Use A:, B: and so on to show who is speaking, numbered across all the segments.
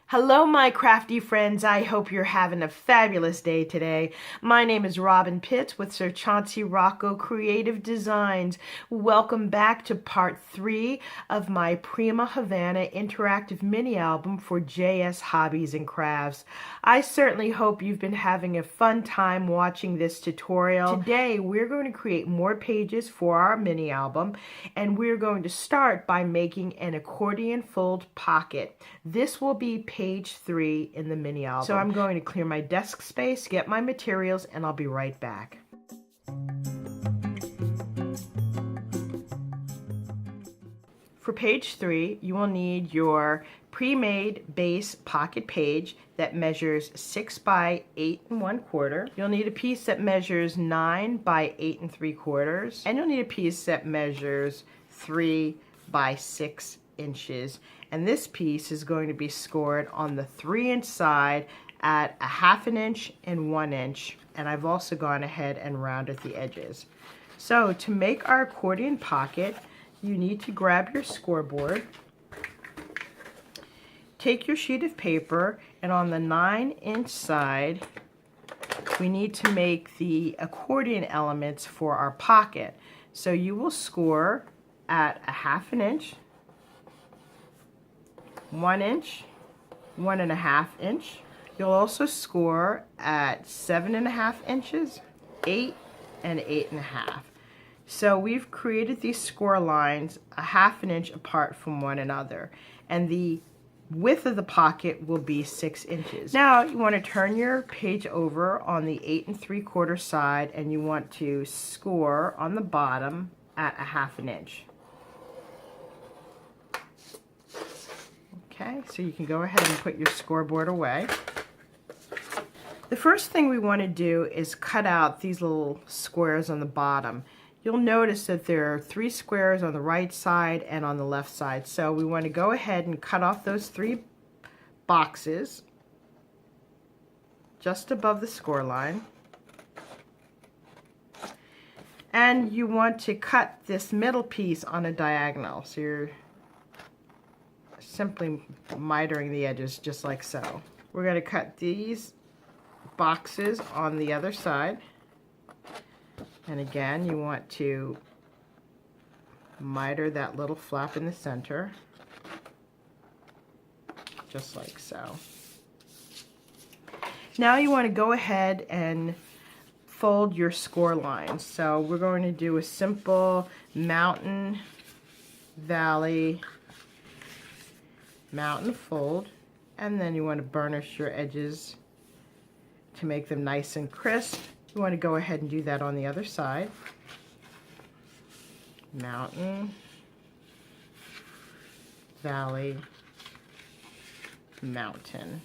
A: Hello, my crafty friends. I hope you're having a fabulous day today. My name is Robyn Pitts with Sir Chauncey Rocco Creative Designs. Welcome back to part 3 of my Prima Havana interactive mini album for JS Hobbies and Crafts. I certainly hope you've been having a fun time watching this tutorial. Today, we're going to create more pages for our mini album, and we're going to start by making an accordion fold pocket. This will be page 3 in the mini album. So I'm going to clear my desk space, get my materials, and I'll be right back. For page 3, you will need your pre-made base pocket page that measures 6 by 8 1/4. You'll need a piece that measures 9 by 8 3/4, and you'll need a piece that measures 3 by 6 inches. And this piece is going to be scored on the 3-inch side at 1/2 inch and 1 inch. And I've also gone ahead and rounded the edges. So to make our accordion pocket, you need to grab your scoreboard, take your sheet of paper, and on the 9-inch side, we need to make the accordion elements for our pocket. So you will score at 1/2 inch, 1 inch, 1.5 inch. You'll also score at 7.5 inches, 8, and 8.5. So we've created these score lines 1/2 inch apart from one another, and the width of the pocket will be 6 inches. Now you want to turn your page over on the 8 3/4 side, and you want to score on the bottom at 1/2 inch. Okay, so you can go ahead and put your scoreboard away. The first thing we want to do is cut out these little squares on the bottom. You'll notice that there are 3 squares on the right side and on the left side. So we want to go ahead and cut off those 3 boxes just above the score line. And you want to cut this middle piece on a diagonal. So you're simply mitering the edges just like so. We're going to cut these boxes on the other side. And again, you want to miter that little flap in the center, just like so. Now you want to go ahead and fold your score lines. So we're going to do a simple mountain, valley, mountain fold, and then you want to burnish your edges to make them nice and crisp. You want to go ahead and do that on the other side. Mountain, valley, mountain.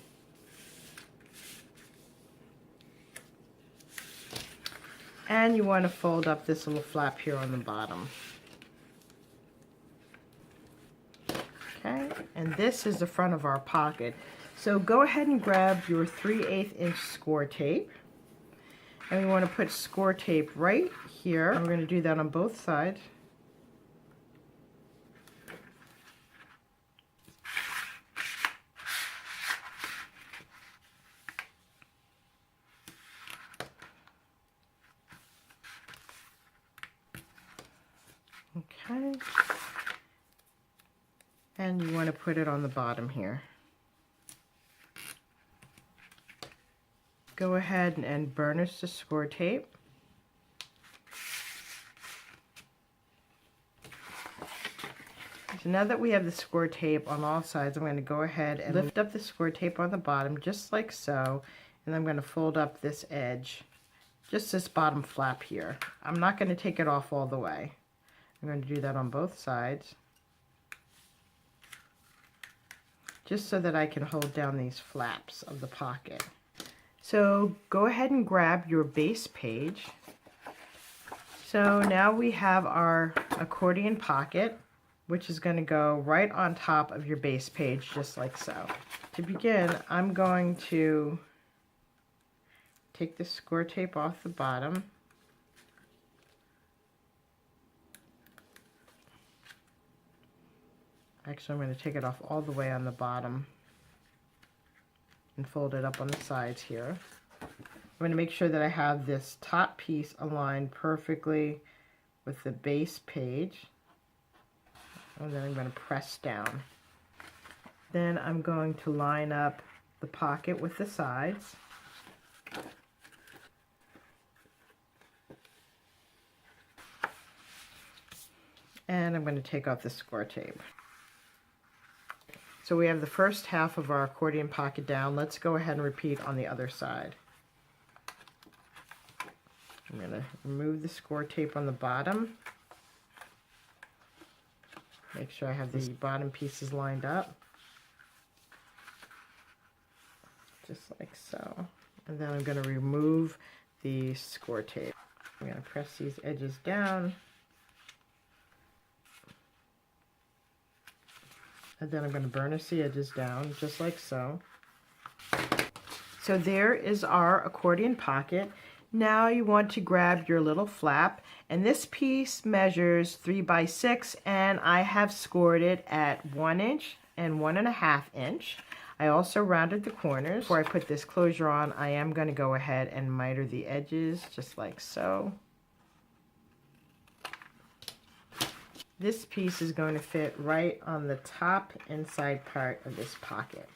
A: And you want to fold up this little flap here on the bottom. Okay, and this is the front of our pocket. So go ahead and grab your 3/8 inch score tape. And we want to put score tape right here. And we're going to do that on both sides. Okay. And you want to put it on the bottom here. Go ahead and burnish the score tape. So now that we have the score tape on all sides, I'm going to go ahead and lift up the score tape on the bottom just like so, and I'm going to fold up this edge, just this bottom flap here. I'm not going to take it off all the way. I'm going to do that on both sides, just so that I can hold down these flaps of the pocket. So go ahead and grab your base page. So now we have our accordion pocket, which is going to go right on top of your base page, just like so. To begin, I'm going to take the score tape off the bottom. Actually, I'm going to take it off all the way on the bottom. and fold it up on the sides here. I'm going to make sure that I have this top piece aligned perfectly with the base page. And then I'm going to press down. Then I'm going to line up the pocket with the sides. And I'm going to take off the score tape. So we have the first half of our accordion pocket down. Let's go ahead and repeat on the other side. I'm going to remove the score tape on the bottom. Make sure I have the bottom pieces lined up. Just like so. And then I'm going to remove the score tape. I'm going to press these edges down. And then I'm going to burnish the edges down, just like so. So there is our accordion pocket. Now you want to grab your little flap, and this piece measures 3 by 6, and I have scored it at 1 inch and 1.5 inch. I also rounded the corners. Before I put this closure on, I am going to go ahead and miter the edges, just like so. This piece is going to fit right on the top inside part of this pocket,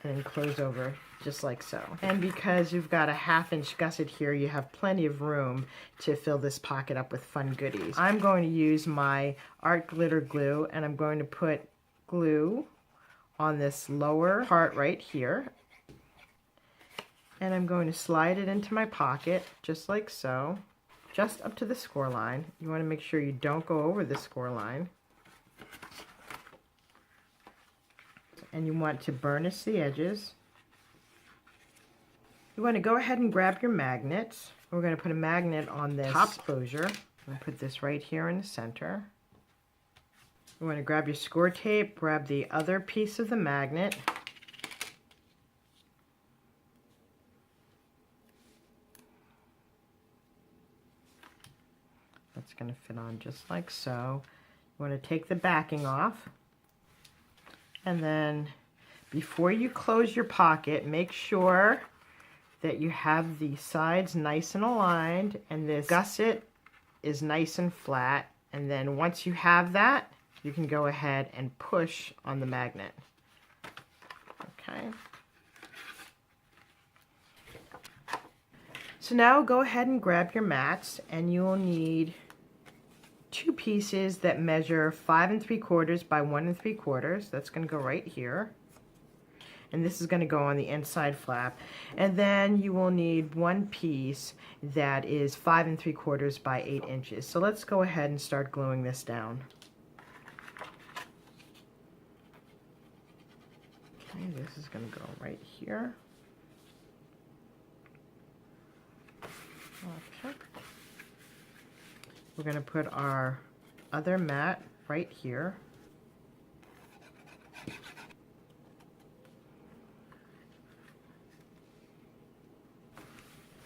A: and then close over just like so. And because you've got a 1/2 inch gusset here, you have plenty of room to fill this pocket up with fun goodies. I'm going to use my art glitter glue, and I'm going to put glue on this lower part right here, and I'm going to slide it into my pocket just like so, just up to the score line. You want to make sure you don't go over the score line. And you want to burnish the edges. You want to go ahead and grab your magnets. We're going to put a magnet on this top closure. I'm going to put this right here in the center. You want to grab your score tape, grab the other piece of the magnet. That's going to fit on just like so. You want to take the backing off. And then before you close your pocket, make sure that you have the sides nice and aligned and this gusset is nice and flat. And then once you have that, you can go ahead and push on the magnet. Okay. So now go ahead and grab your mats, and you will need 2 pieces that measure 5 3/4 by 1 3/4. That's going to go right here. And this is going to go on the inside flap. And then you will need 1 piece that is 5 3/4 by 8 inches. So let's go ahead and start gluing this down. Okay, this is going to go right here. Okay. We're going to put our other mat right here.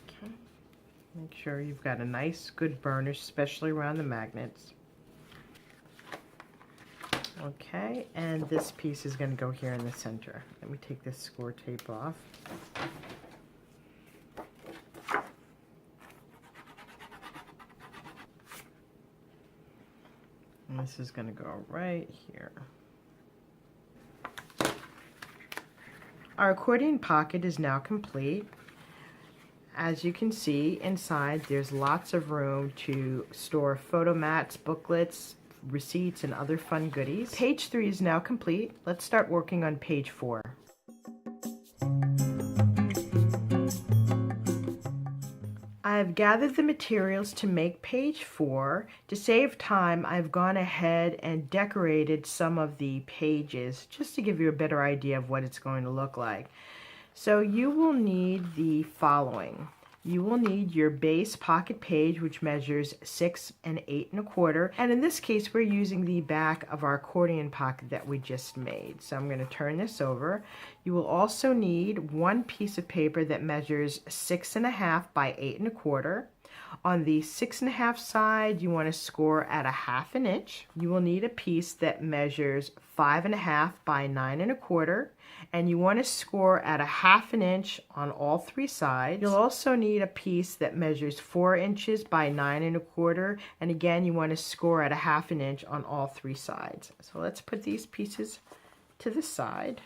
A: Okay. Make sure you've got a nice good burnish, especially around the magnets. Okay, and this piece is going to go here in the center. Let me take this score tape off. And this is going to go right here. Our accordion pocket is now complete. As you can see inside, there's lots of room to store photo mats, booklets, receipts, and other fun goodies. Page 3 is now complete. Let's start working on page 4. I've gathered the materials to make page 4. To save time, I've gone ahead and decorated some of the pages just to give you a better idea of what it's going to look like. So you will need the following. You will need your base pocket page, which measures 6 8 1/4. And in this case, we're using the back of our accordion pocket that we just made. So I'm going to turn this over. You will also need 1 piece of paper that measures 6 1/2 by 8 1/4. On the 6.5 side, you want to score at a 1/2 inch. You will need a piece that measures 5.5 by 9.25, and you want to score at a 1/2 inch on all 3 sides. You'll also need a piece that measures 4 inches by 9.25, and again, you want to score at a 1/2 inch on all 3 sides. So let's put these pieces to the side.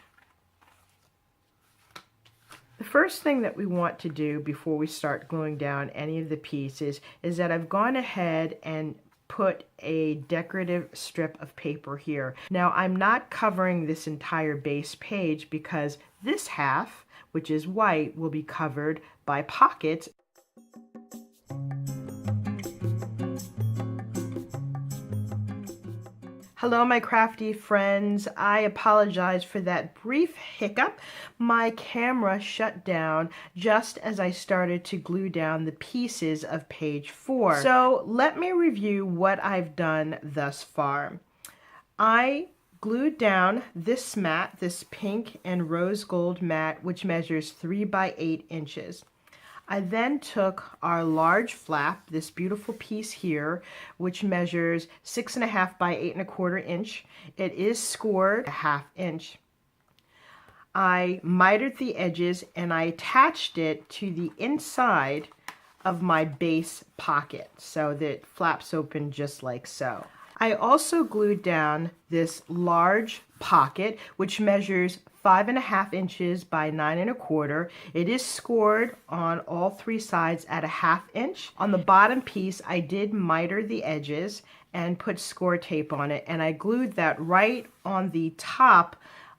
A: The first thing that we want to do before we start gluing down any of the pieces is that I've gone ahead and put a decorative strip of paper here. Now I'm not covering this entire base page because this half, which is white, will be covered by pockets. Hello, my crafty friends. I apologize for that brief hiccup. My camera shut down just as I started to glue down the pieces of page 4. So let me review what I've done thus far. I glued down this mat, this pink and rose gold mat, which measures 3 by 8 inches. I then took our large flap, this beautiful piece here, which measures 6.5 by 8.25 inch. It is scored a 1/2 inch. I mitered the edges and I attached it to the inside of my base pocket so that it flaps open just like so. I also glued down this large pocket, which measures 5.5 inches by 9.25. It is scored on all 3 sides at a 1/2 inch. On the bottom piece, I did miter the edges and put score tape on it, and I glued that right on the top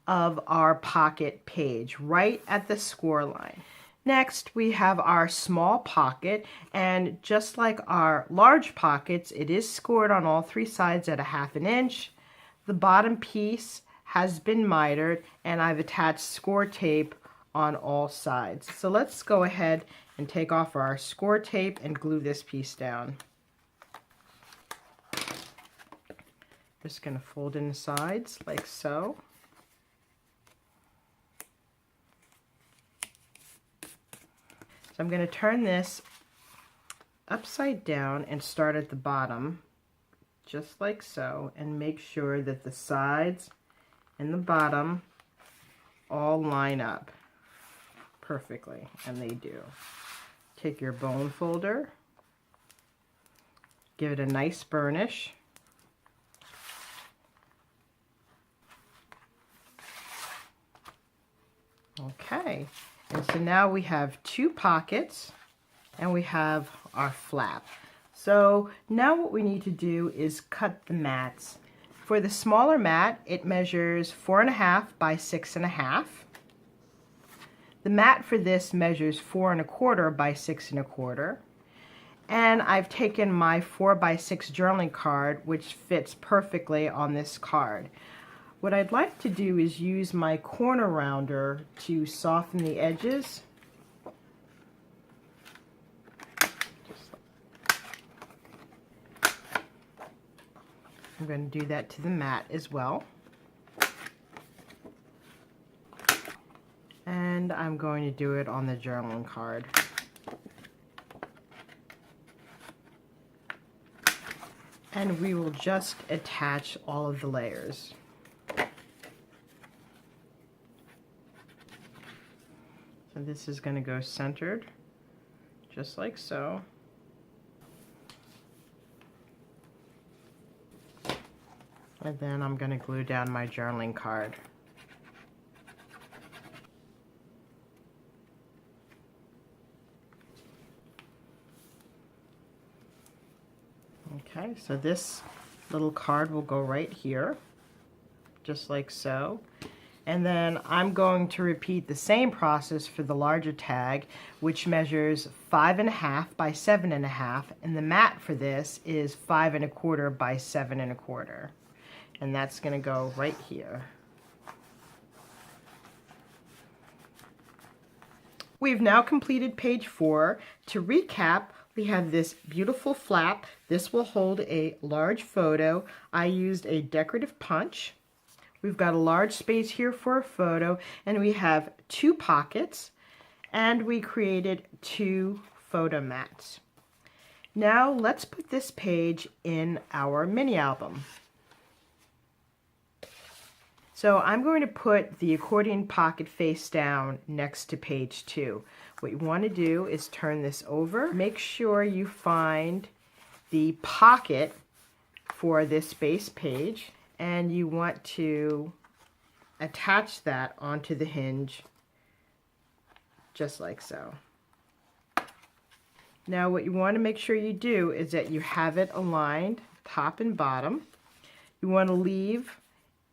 A: of our pocket page, right at the score line. Next, we have our small pocket, and just like our large pockets, it is scored on all 3 sides at a 1/2 inch. The bottom piece has been mitered, and I've attached score tape on all sides. So let's go ahead and take off our score tape and glue this piece down. Just going to fold in the sides like so. So I'm going to turn this upside down and start at the bottom, just like so, and make sure that the sides and the bottom all line up perfectly, and they do. Take your bone folder, give it a nice burnish. Okay, and so now we have 2 pockets and we have our flap. So now what we need to do is cut the mats. For the smaller mat, it measures 4.5 by 6.5. The mat for this measures 4.25 by 6.25. And I've taken my 4 by 6 journaling card, which fits perfectly on this card. What I'd like to do is use my corner rounder to soften the edges. I'm going to do that to the mat as well. And I'm going to do it on the journaling card. And we will just attach all of the layers. So this is going to go centered, just like so. And then I'm going to glue down my journaling card. Okay, so this little card will go right here, just like so. And then I'm going to repeat the same process for the larger tag, which measures 5.5 by 7.5, and the mat for this is 5.25 by 7.25. And that's going to go right here. We've now completed page 4. To recap, we have this beautiful flap. This will hold a large photo. I used a decorative punch. We've got a large space here for a photo, and we have 2 pockets, and we created 2 photo mats. Now let's put this page in our mini album. So I'm going to put the accordion pocket face down next to page 2. What you want to do is turn this over. Make sure you find the pocket for this base page, and you want to attach that onto the hinge just like so. Now what you want to make sure you do is that you have it aligned top and bottom. You want to leave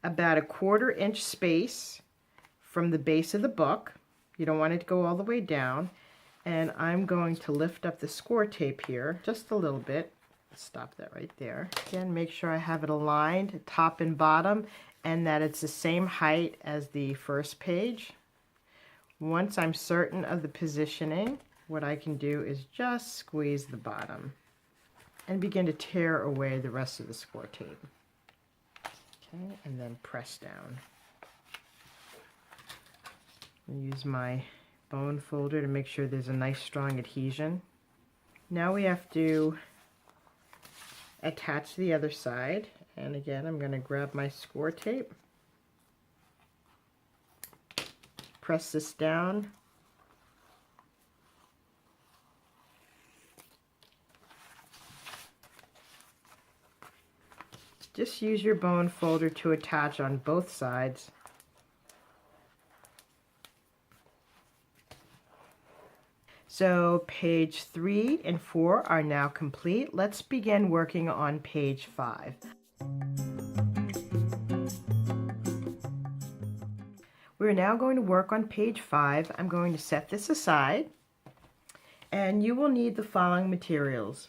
A: about a 1/4 inch space from the base of the book. You don't want it to go all the way down. And I'm going to lift up the score tape here just a little bit. Stop that right there. Again, make sure I have it aligned top and bottom and that it's the same height as the first page. Once I'm certain of the positioning, what I can do is just squeeze the bottom and begin to tear away the rest of the score tape. Okay, and then press down. I'll use my bone folder to make sure there's a nice strong adhesion. Now we have to attach the other side, and again I'm going to grab my score tape, press this down, just use your bone folder to attach on both sides. So page 3 and 4 are now complete. Let's begin working on page 5. We're now going to work on page 5. I'm going to set this aside, and you will need the following materials.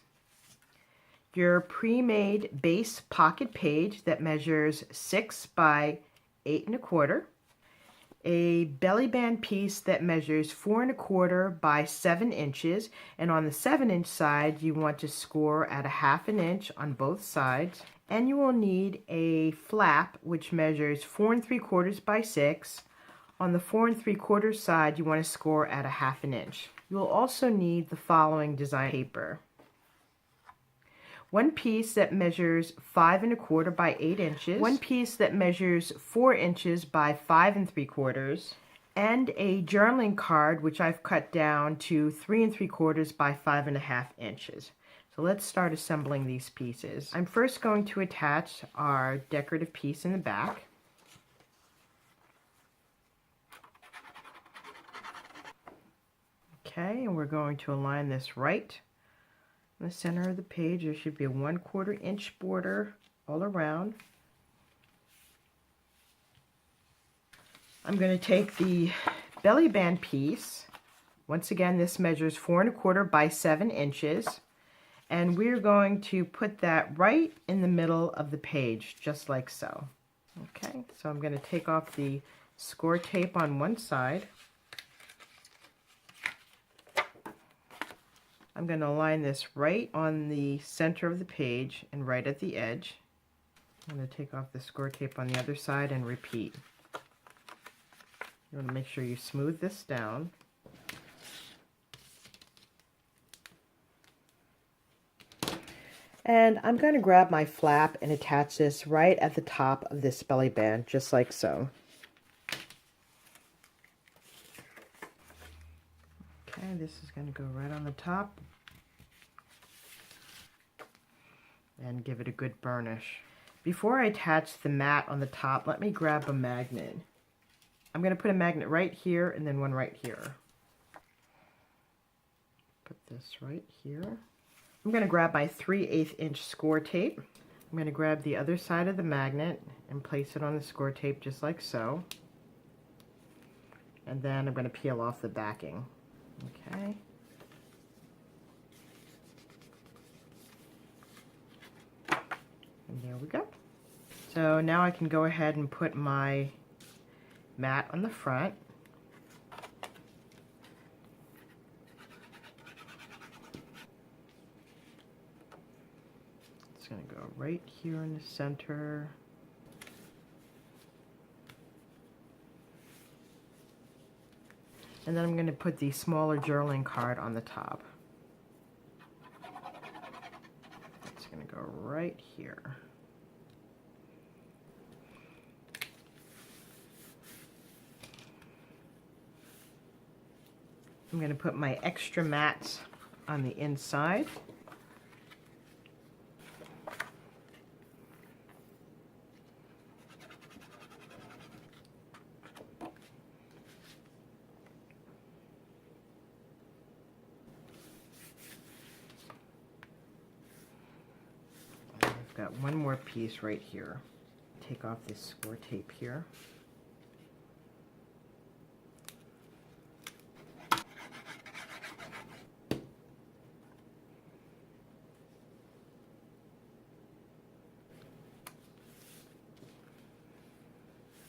A: Your pre-made base pocket page that measures 6 by 8 1/4, a belly band piece that measures 4 1/4 by 7 inches, and on the 7-inch side you want to score at a 1/2 inch on both sides, and you will need a flap which measures 4 3/4 by 6. On the 4 3/4 side you want to score at a 1/2 inch. You will also need the following design paper. One piece that measures 5 1/4 by 8 inches, one piece that measures 4 inches by 5 3/4, and a journaling card which I've cut down to 3 3/4 by 5 1/2 inches. So let's start assembling these pieces. I'm first going to attach our decorative piece in the back. Okay, and we're going to align this right in the center of the page. There should be a 1/4 inch border all around. I'm going to take the belly band piece. Once again, this measures 4 1/4 by 7 inches. And we're going to put that right in the middle of the page, just like so. Okay, so I'm going to take off the score tape on one side. I'm going to align this right on the center of the page and right at the edge. I'm going to take off the score tape on the other side and repeat. You want to make sure you smooth this down. And I'm going to grab my flap and attach this right at the top of this belly band, just like so. Okay, this is going to go right on the top and give it a good burnish. Before I attach the mat on the top, let me grab a magnet. I'm going to put a magnet right here and then one right here. Put this right here. I'm going to grab my 3/8 inch score tape. I'm going to grab the other side of the magnet and place it on the score tape just like so. And then I'm going to peel off the backing. Okay. And there we go. So now I can go ahead and put my mat on the front. It's going to go right here in the center. And then I'm going to put the smaller journaling card on the top. going to go right here. I'm going to put my extra mats on the inside. I've got one more piece right here. Take off this score tape here.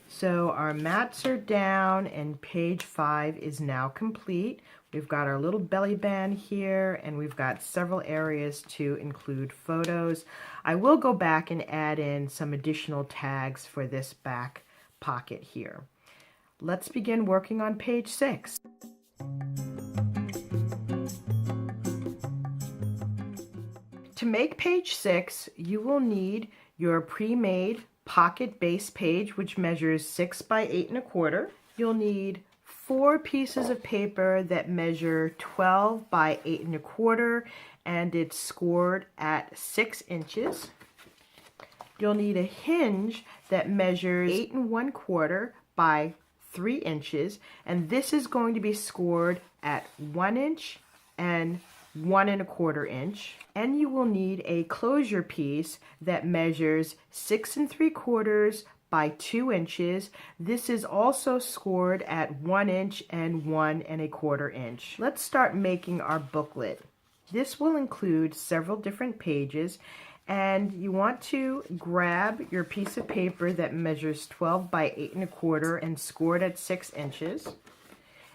A: So our mats are down and page 5 is now complete. We've got our little belly band here and we've got several areas to include photos. I will go back and add in some additional tags for this back pocket here. Let's begin working on page 6. To make page 6, you will need your pre-made pocket base page, which measures 6 by 8 1/4. You'll need 4 pieces of paper that measure 12 by 8 1/4 and it's scored at 6 inches. You'll need a hinge that measures 8 1/4 by 3 inches, and this is going to be scored at 1 inch and 1 1/4 inch. And you will need a closure piece that measures 6 3/4 by 2 inches. This is also scored at 1 inch and 1 1/4 inch. Let's start making our booklet. This will include several different pages, and you want to grab your piece of paper that measures 12 by 8 1/4 and scored at 6 inches.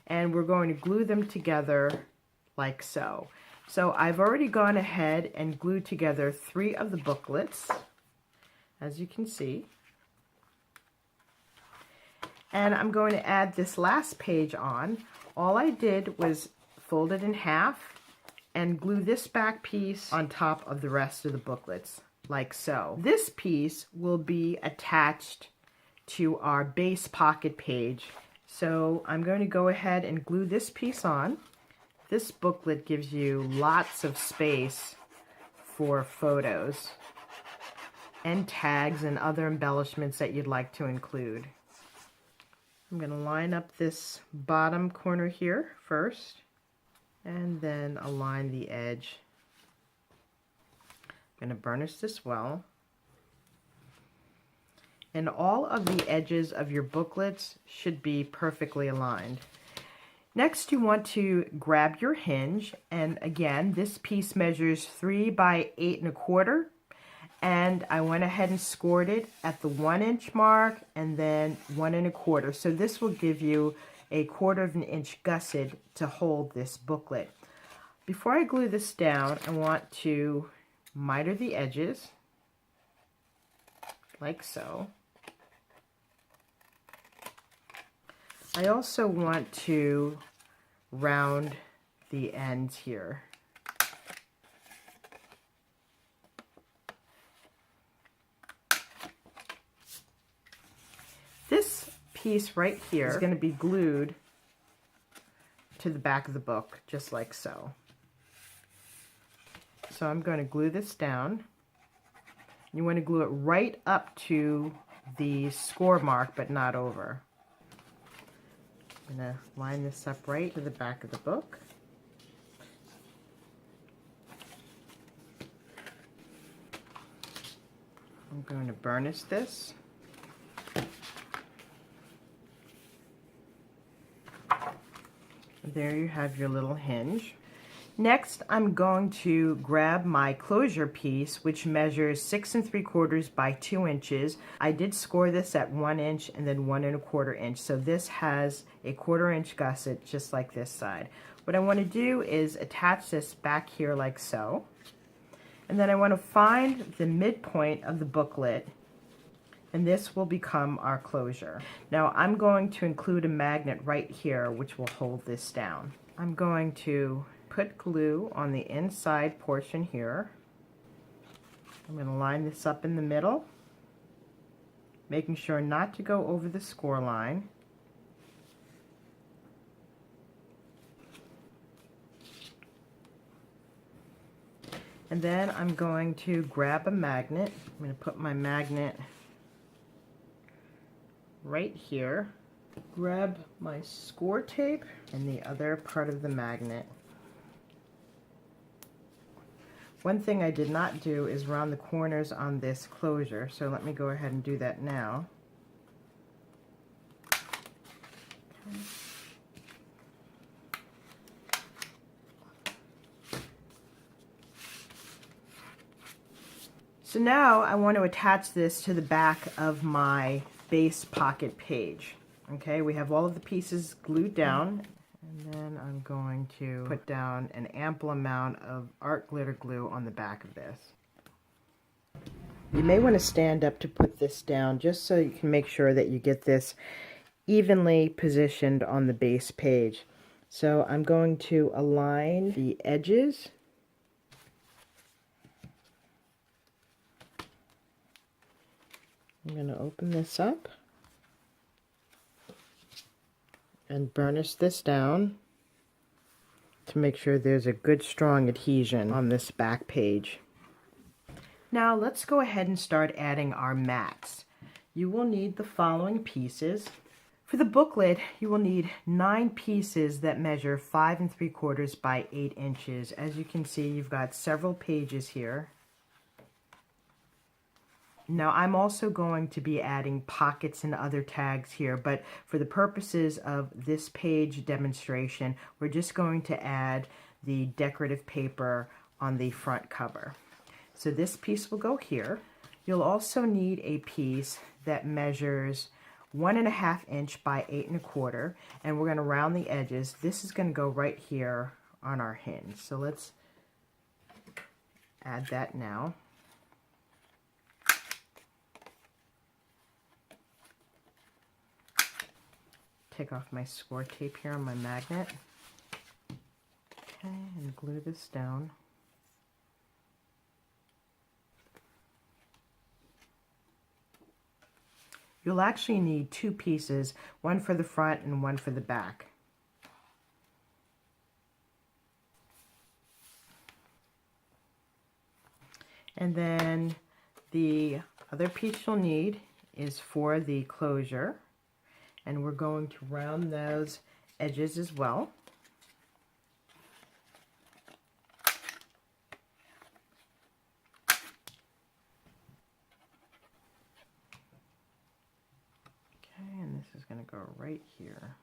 A: And we're going to glue them together like so. So I've already gone ahead and glued together 3 of the booklets, as you can see. And I'm going to add this last page on. All I did was fold it in half and glue this back piece on top of the rest of the booklets, like so. This piece will be attached to our base pocket page. So I'm going to go ahead and glue this piece on. This booklet gives you lots of space for photos and tags and other embellishments that you'd like to include. I'm going to line up this bottom corner here first and then align the edge. I'm going to burnish this well. And all of the edges of your booklets should be perfectly aligned. Next, you want to grab your hinge, and again, this piece measures 3 by 8 1/4, and I went ahead and scored it at the 1 inch mark and then 1 1/4. So this will give you a 1/4 inch gusset to hold this booklet. Before I glue this down, I want to miter the edges, like so. I also want to round the ends here. This piece right here is going to be glued to the back of the book, just like so. So I'm going to glue this down. You want to glue it right up to the score mark, but not over. I'm going to line this up right to the back of the book. I'm going to burnish this. There you have your little hinge. Next, I'm going to grab my closure piece, which measures 6 3/4 by 2 inches. I did score this at 1 inch and then 1 1/4 inch. So this has a 1/4 inch gusset, just like this side. What I want to do is attach this back here like so. And then I want to find the midpoint of the booklet, and this will become our closure. Now I'm going to include a magnet right here, which will hold this down. I'm going to put glue on the inside portion here. I'm going to line this up in the middle, making sure not to go over the score line. And then I'm going to grab a magnet. I'm going to put my magnet right here. Grab my score tape and the other part of the magnet. One thing I did not do is round the corners on this closure, so let me go ahead and do that now. Okay. So now I want to attach this to the back of my base pocket page. Okay, we have all of the pieces glued down, and then I'm going to put down an ample amount of art glitter glue on the back of this. You may want to stand up to put this down just so you can make sure that you get this evenly positioned on the base page. So I'm going to align the edges. I'm going to open this up and burnish this down to make sure there's a good strong adhesion on this back page. Now let's go ahead and start adding our mats. You will need the following pieces. For the booklet, you will need 9 pieces that measure 5 3/4 by 8 inches. As you can see, you've got several pages here. Now I'm also going to be adding pockets and other tags here, but for the purposes of this page demonstration, we're just going to add the decorative paper on the front cover. So this piece will go here. You'll also need a piece that measures 1.5 inch by 8 1/4, and we're going to round the edges. This is going to go right here on our hinge. So let's add that now. Take off my score tape here on my magnet. Okay, and glue this down. You'll actually need 2 pieces, one for the front and one for the back. And then the other piece you'll need is for the closure. And we're going to round those edges as well. Okay, and this is going to go right here.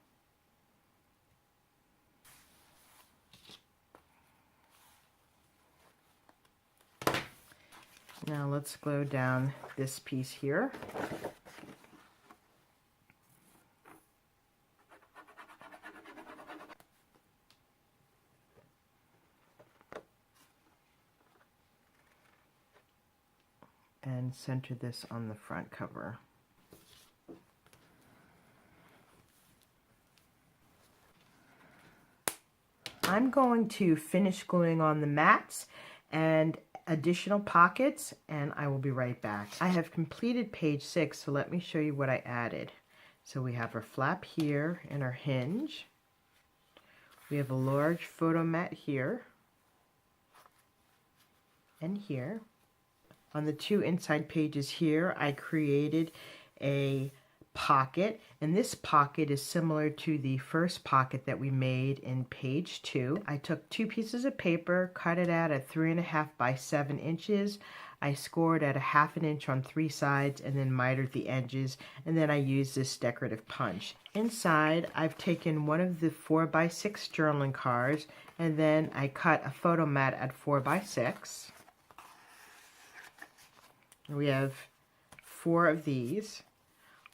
A: Now let's glue down this piece here. And center this on the front cover. I'm going to finish gluing on the mats and additional pockets, and I will be right back. I have completed page 6, so let me show you what I added. So we have our flap here and our hinge. We have a large photo mat here and here. On the 2 inside pages here, I created a pocket, and this pocket is similar to the first pocket that we made in page 2. I took 2 pieces of paper, cut it out at 3.5 by 7 inches. I scored at 1/2 inch on 3 sides and then mitered the edges, and then I used this decorative punch. Inside, I've taken one of the 4 by 6 journaling cards, and then I cut a photo mat at 4 by 6. We have 4 of these.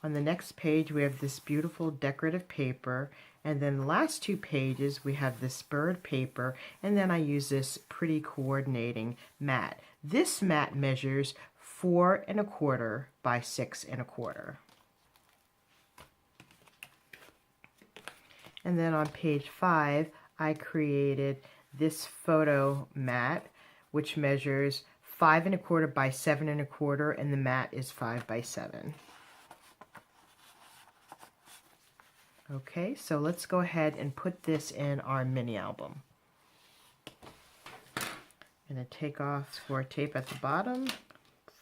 A: On the next page we have this beautiful decorative paper, and then the last 2 pages we have this bird paper, and then I use this pretty coordinating mat. This mat measures 4 1/4 by 6 1/4. And then on page 5 I created this photo mat, which measures 5 1/4 by 7 1/4, and the mat is 5 by 7. Okay, so let's go ahead and put this in our mini album. I'm going to take off score tape at the bottom,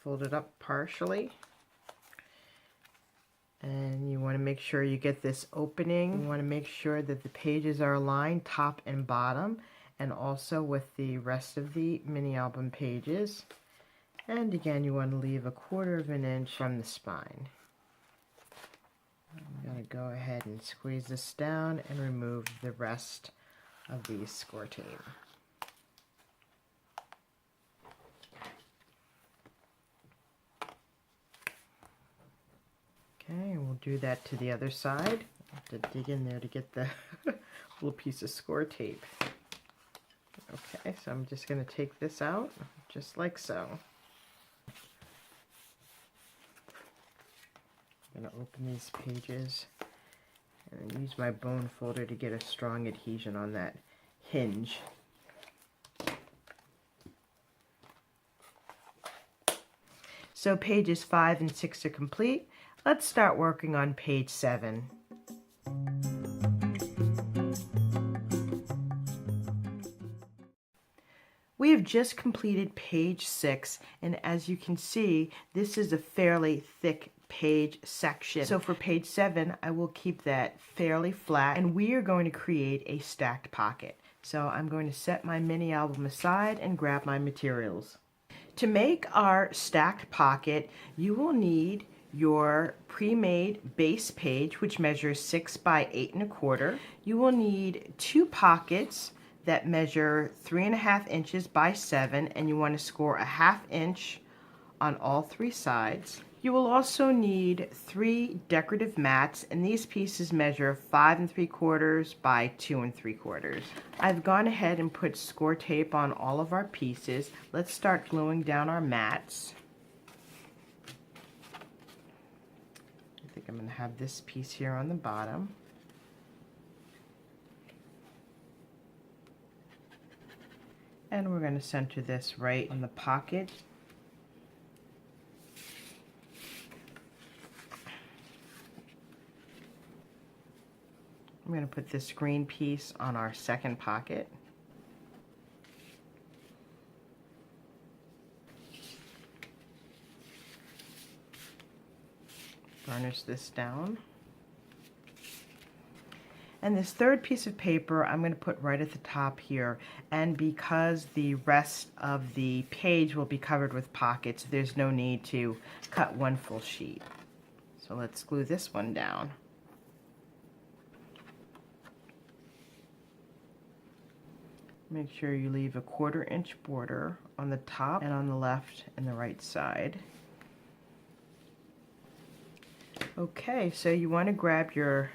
A: fold it up partially, and you want to make sure you get this opening. You want to make sure that the pages are aligned top and bottom, and also with the rest of the mini album pages. And again, you want to leave 1/4 of an inch from the spine. I'm going to go ahead and squeeze this down and remove the rest of the score tape. Okay, and we'll do that to the other side. I have to dig in there to get the little piece of score tape. Okay, so I'm just going to take this out, just like so. I'm going to open these pages and use my bone folder to get a strong adhesion on that hinge. So pages 5 and 6 are complete. Let's start working on page 7. We have just completed page 6, and as you can see, this is a fairly thick page section. So for page 7, I will keep that fairly flat, and we are going to create a stacked pocket. So I'm going to set my mini album aside and grab my materials. To make our stacked pocket, you will need your pre-made base page, which measures 6 by 8 1/4. You will need 2 pockets that measure 3 1/2 inches by 7, and you want to score a 1/2 inch on all 3 sides. You will also need 3 decorative mats, and these pieces measure 5 3/4 by 2 3/4. I've gone ahead and put score tape on all of our pieces. Let's start gluing down our mats. I think I'm going to have this piece here on the bottom. And we're going to center this right on the pocket. I'm going to put this green piece on our second pocket. Burnish this down. And this third piece of paper I'm going to put right at the top here, and because the rest of the page will be covered with pockets, there's no need to cut one full sheet. So let's glue this one down. Make sure you leave a 1/4 inch border on the top and on the left and the right side. Okay, so you want to grab your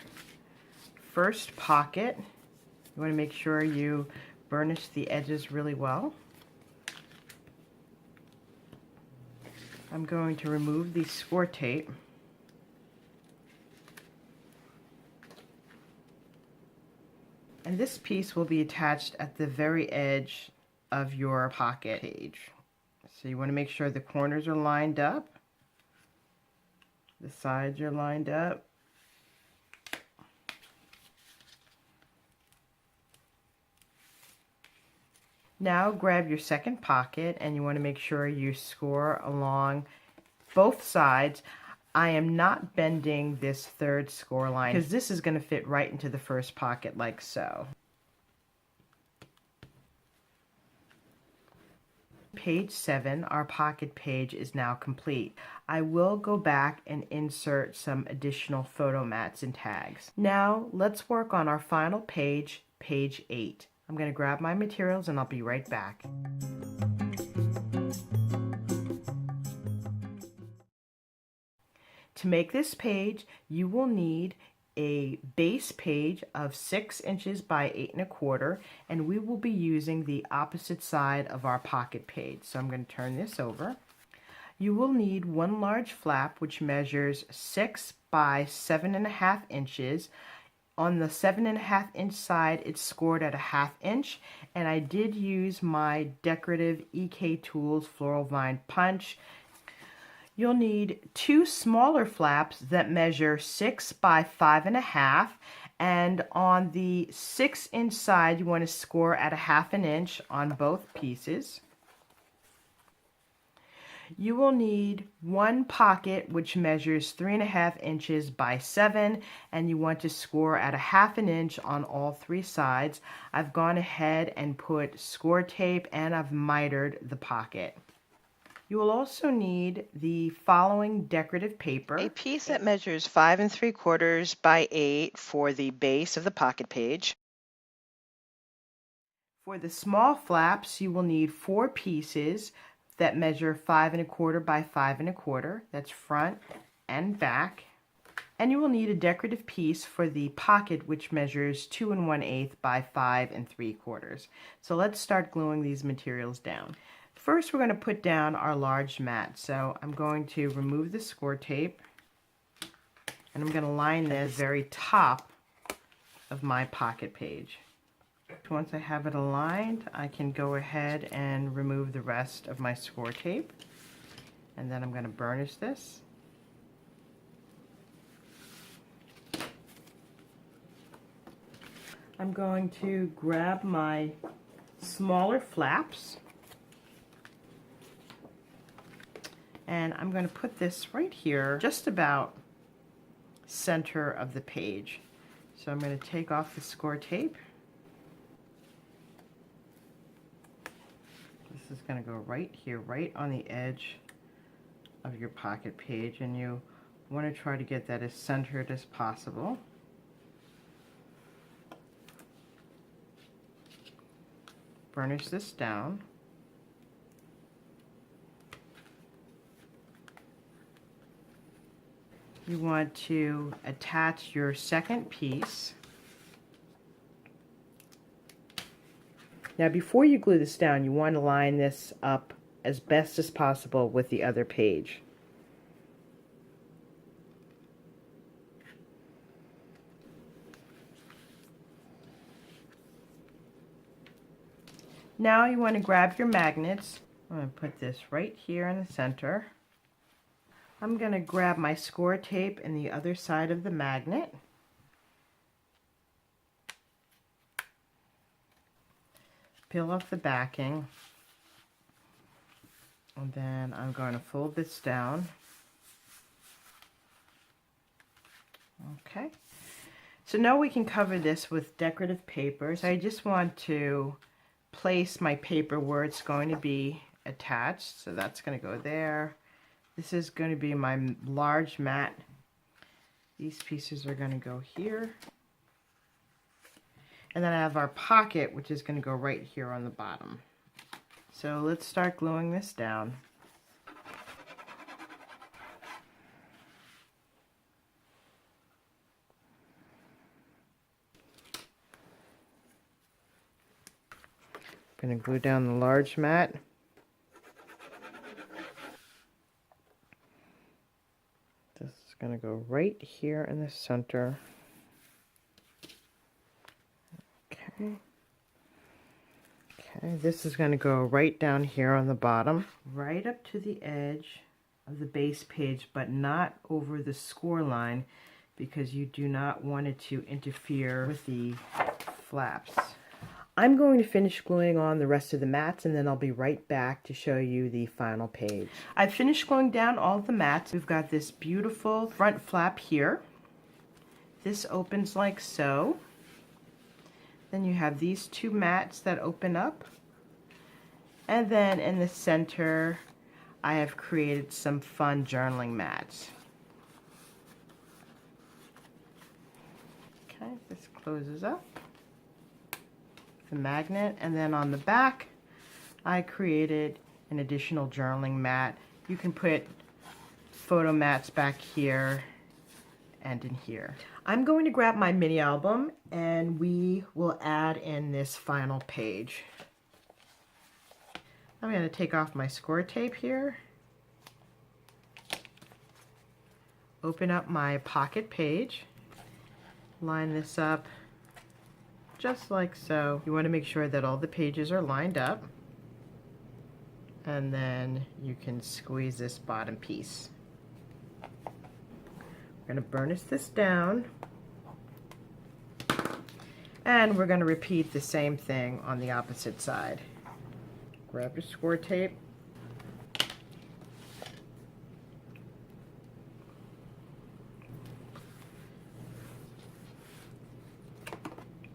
A: first pocket. You want to make sure you burnish the edges really well. I'm going to remove the score tape. And this piece will be attached at the very edge of your pocket page. So you want to make sure the corners are lined up, the sides are lined up. Now grab your second pocket, and you want to make sure you score along both sides. I am not bending this third score line because this is going to fit right into the first pocket like so. Page 7, our pocket page, is now complete. I will go back and insert some additional photo mats and tags. Now let's work on our final page, page 8. I'm going to grab my materials and I'll be right back. To make this page, you will need a base page of 6 inches by 8 1/4, and we will be using the opposite side of our pocket page. So I'm going to turn this over. You will need 1 large flap which measures 6 by 7 1/2 inches On the 7.5-inch side, it's scored at a 1/2 inch, and I did use my decorative EK Tools Floral Vine Punch. You'll need 2 smaller flaps that measure 6 by 5.5, and on the 6-inch side, you want to score at a 1/2 inch on both pieces. You will need 1 pocket which measures 3.5 inches by 7, and you want to score at a 1/2 inch on all 3 sides. I've gone ahead and put score tape, and I've mitered the pocket. You will also need the following decorative paper.
B: A piece that measures 5 3/4 by 8 for the base of the pocket page.
A: For the small flaps, you will need 4 pieces that measure 5 1/4 by 5 1/4. That's front and back. And you will need a decorative piece for the pocket, which measures 2 1/8 by 5 3/4. So let's start gluing these materials down. First, we're going to put down our large mat. So I'm going to remove the score tape, and I'm going to line this at the very top of my pocket page. Once I have it aligned, I can go ahead and remove the rest of my score tape, and then I'm going to burnish this. I'm going to grab my smaller flaps, and I'm going to put this right here, just about center of the page. So I'm going to take off the score tape. This is going to go right here, right on the edge of your pocket page, and you want to try to get that as centered as possible. Burnish this down. You want to attach your second piece. Now, before you glue this down, you want to line this up as best as possible with the other page. Now you want to grab your magnets. I'm going to put this right here in the center. I'm going to grab my score tape and the other side of the magnet. Peel off the backing, and then I'm going to fold this down. Okay, so now we can cover this with decorative paper. So I just want to place my paper where it's going to be attached. So that's going to go there. This is going to be my large mat. These pieces are going to go here. And then I have our pocket, which is going to go right here on the bottom. So let's start gluing this down. I'm going to glue down the large mat. This is going to go right here in the center. Okay, this is going to go right down here on the bottom, right up to the edge of the base page, but not over the score line, because you do not want it to interfere with the flaps. I'm going to finish gluing on the rest of the mats, and then I'll be right back to show you the final page. I've finished gluing down all of the mats. We've got this beautiful front flap here. This opens like so. Then you have these 2 mats that open up. And then in the center, I have created some fun journaling mats. Okay, this closes up. The magnet, and then on the back, I created an additional journaling mat. You can put photo mats back here and in here. I'm going to grab my mini album, and we will add in this final page. I'm going to take off my score tape here, open up my pocket page, line this up just like so. You want to make sure that all the pages are lined up, and then you can squeeze this bottom piece. We're going to burnish this down, and we're going to repeat the same thing on the opposite side. Grab your score tape,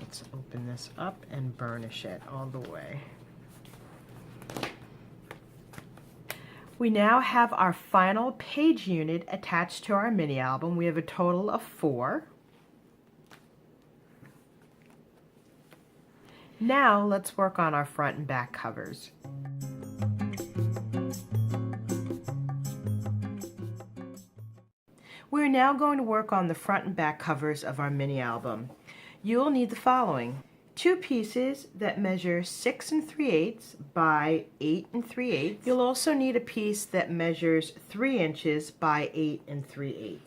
A: let's open this up and burnish it all the way. We now have our final page unit attached to our mini album. We have a total of 4. Now let's work on our front and back covers. We're now going to work on the front and back covers of our mini album. You'll need the following: 2 pieces that measure 6 3/8 by 8 3/8. You'll also need a piece that measures 3 inches by 8 3/8.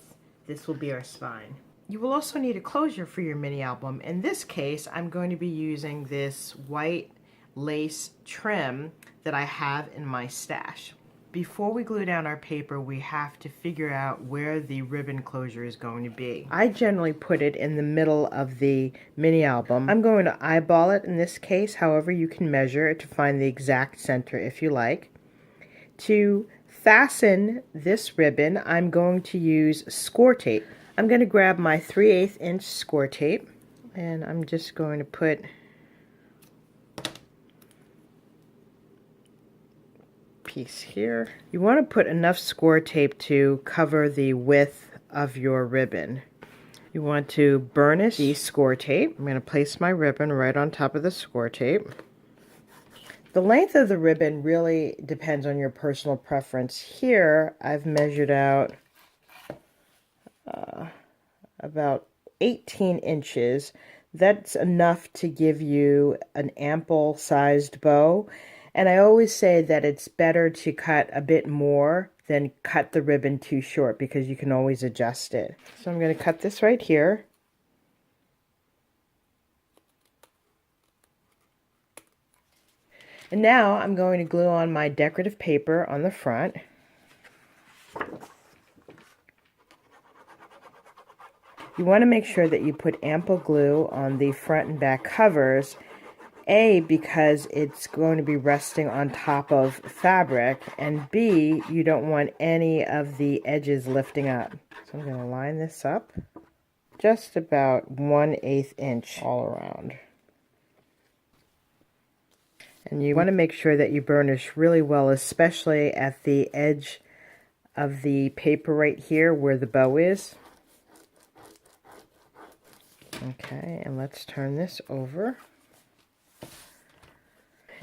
A: This will be our spine. You will also need a closure for your mini album. In this case, I'm going to be using this white lace trim that I have in my stash. Before we glue down our paper, we have to figure out where the ribbon closure is going to be. I generally put it in the middle of the mini album. I'm going to eyeball it in this case, however you can measure it to find the exact center if you like. To fasten this ribbon, I'm going to use score tape. I'm going to grab my 3/8 inch score tape, and I'm just going to put piece here. You want to put enough score tape to cover the width of your ribbon. You want to burnish the score tape. I'm going to place my ribbon right on top of the score tape. The length of the ribbon really depends on your personal preference. Here I've measured out about 18 inches. That's enough to give you an ample sized bow. And I always say that it's better to cut a bit more than cut the ribbon too short, because you can always adjust it. So I'm going to cut this right here. And now I'm going to glue on my decorative paper on the front. You want to make sure that you put ample glue on the front and back covers. A, because it's going to be resting on top of fabric, and B, you don't want any of the edges lifting up. So I'm going to line this up just about 1/8 inch all around. And you want to make sure that you burnish really well, especially at the edge of the paper right here where the bow is. Okay, and let's turn this over.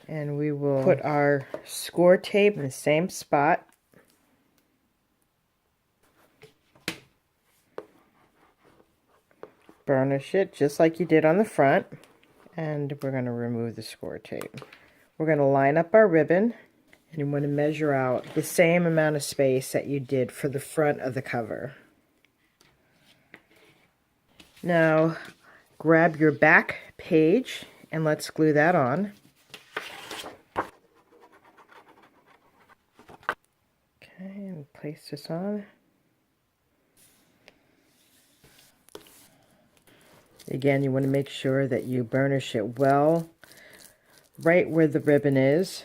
A: And we will put our score tape in the same spot. Burnish it just like you did on the front. And we're going to remove the score tape. We're going to line up our ribbon. And you want to measure out the same amount of space that you did for the front of the cover. Now, grab your back page and let's glue that on. Okay, and place this on. Again, you want to make sure that you burnish it well, right where the ribbon is.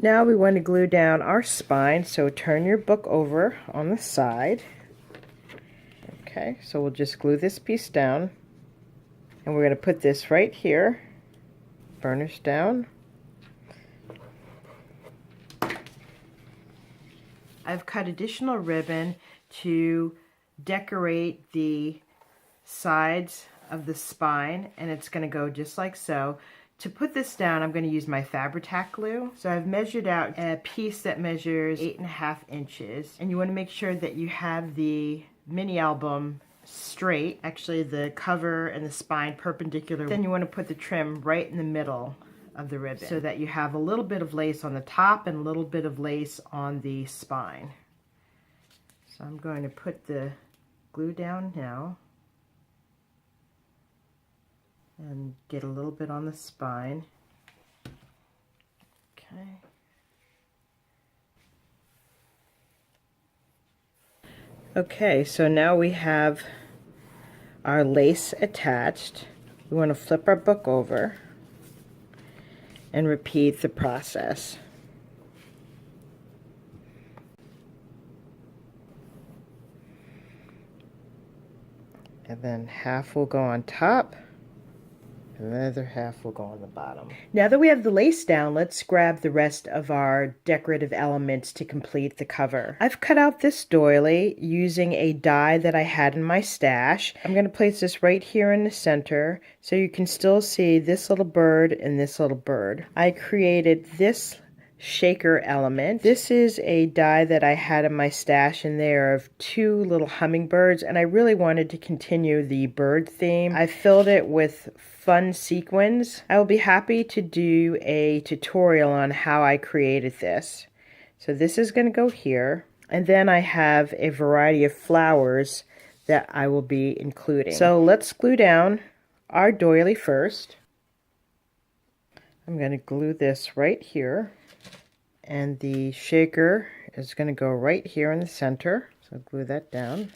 A: Now we want to glue down our spine, so turn your book over on the side. Okay, so we'll just glue this piece down, and we're going to put this right here, burnish down. I've cut additional ribbon to decorate the sides of the spine, and it's going to go just like so. To put this down, I'm going to use my Fabri-Tac glue. So I've measured out a piece that measures 8.5 inches, and you want to make sure that you have the mini album straight, actually the cover and the spine perpendicular. Then you want to put the trim right in the middle of the ribbon so that you have a little bit of lace on the top and a little bit of lace on the spine. So I'm going to put the glue down now. and get a little bit on the spine. Okay. Okay, so now we have our lace attached. We want to flip our book over and repeat the process. And then half will go on top, and the other half will go on the bottom. Now that we have the lace down, let's grab the rest of our decorative elements to complete the cover. I've cut out this doily using a die that I had in my stash. I'm going to place this right here in the center so you can still see this little bird and this little bird. I created this shaker element. This is a die that I had in my stash in there of two little hummingbirds, and I really wanted to continue the bird theme. I filled it with fun sequins. I will be happy to do a tutorial on how I created this. So this is going to go here, and then I have a variety of flowers that I will be including. So let's glue down our doily first. I'm going to glue this right here. And the shaker is going to go right here in the center. So glue that down.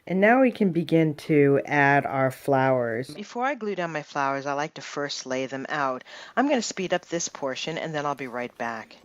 A: And now we can begin to add our flowers.
B: Before I glue down my flowers, I like to first lay them out. I'm going to speed up this portion and then I'll be right back.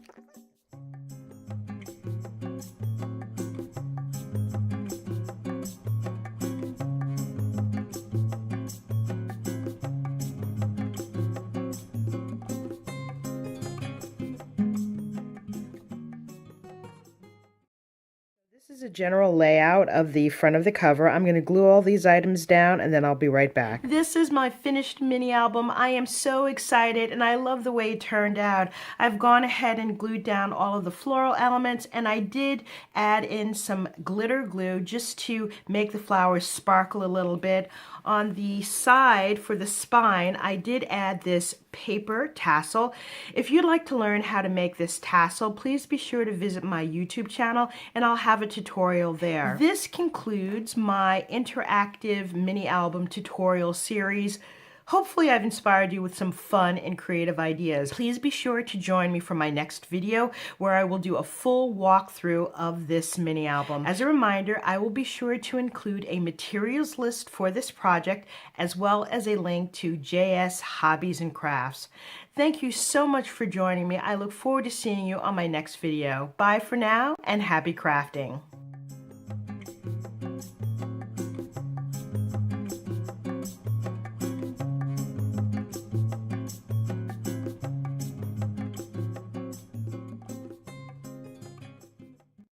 A: This is a general layout of the front of the cover. I'm going to glue all these items down and then I'll be right back. This is my finished mini album. I am so excited and I love the way it turned out. I've gone ahead and glued down all of the floral elements, and I did add in some glitter glue just to make the flowers sparkle a little bit. On the side for the spine, I did add this paper tassel. If you'd like to learn how to make this tassel, please be sure to visit my YouTube channel and I'll have a tutorial there. This concludes my interactive mini album tutorial series. Hopefully I've inspired you with some fun and creative ideas. Please be sure to join me for my next video where I will do a full walkthrough of this mini album. As a reminder, I will be sure to include a materials list for this project as well as a link to JS Hobbies and Crafts. Thank you so much for joining me. I look forward to seeing you on my next video. Bye for now and happy crafting.